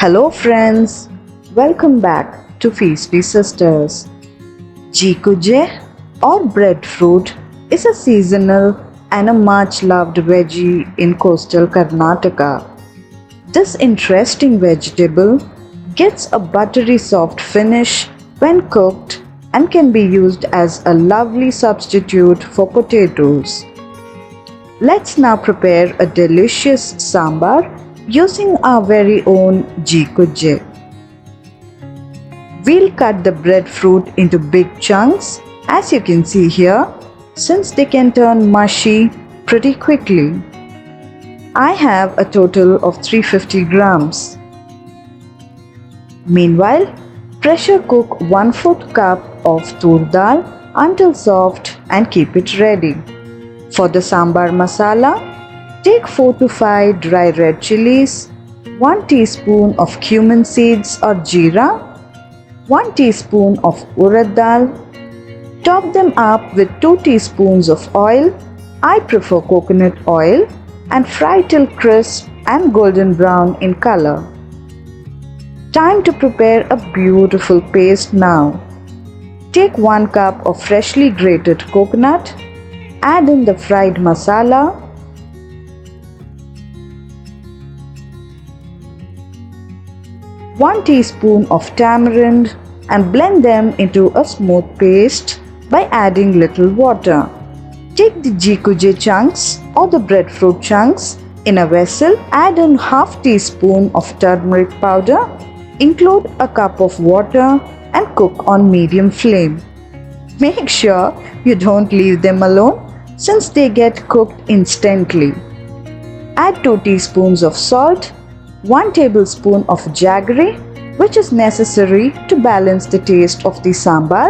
Hello friends, welcome back to Feasty Sisters. JEEGUJJE or breadfruit is a seasonal and a much loved veggie in coastal Karnataka. This interesting vegetable gets a buttery soft finish when cooked and can be used as a lovely substitute for potatoes. Let's now prepare a delicious sambar using our very own JEEGUJJE. We'll cut the breadfruit into big chunks, as you can see here, since they can turn mushy pretty quickly. I have a total of 350 grams. Meanwhile, pressure cook 1/4 cup of Toor dal until soft and keep it ready. For the sambar masala, take 4 to 5 dry red chillies, 1 teaspoon of cumin seeds or jeera, 1 teaspoon of urad dal. Top them up with 2 teaspoons of oil. I prefer coconut oil, and fry till crisp and golden brown in color. Time to prepare a beautiful paste now. Take 1 cup of freshly grated coconut. Add in the fried masala. One teaspoon of tamarind and blend them into a smooth paste by adding little water. Take the JEEGUJJE chunks or the breadfruit chunks in a vessel. Add in half teaspoon of turmeric powder. Include a cup of water and cook on medium flame. Make sure you don't leave them alone since they get cooked instantly. Add 2 teaspoons of salt, 1 tablespoon of jaggery, which is necessary to balance the taste of the sambar.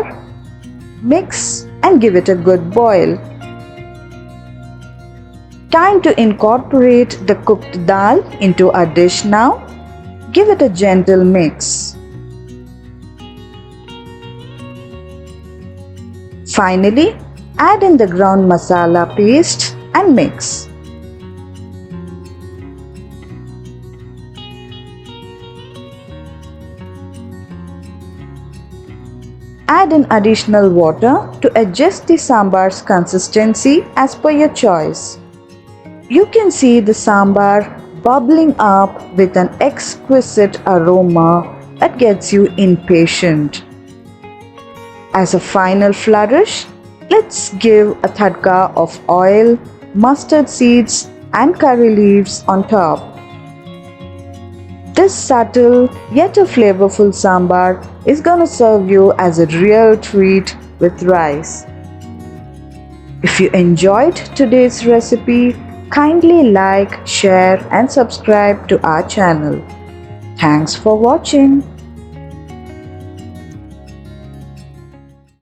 Mix and give it a good boil. Time to incorporate the cooked dal into our dish now. Give it a gentle mix. Finally, add in the ground masala paste and mix. Add in additional water to adjust the sambar's consistency as per your choice. You can see the sambar bubbling up with an exquisite aroma that gets you impatient. As a final flourish, let's give a tadka of oil, mustard seeds and curry leaves on top. This subtle yet a flavorful sambar is gonna serve you as a real treat with rice. If you enjoyed today's recipe, kindly like, share and subscribe to our channel. Thanks for watching.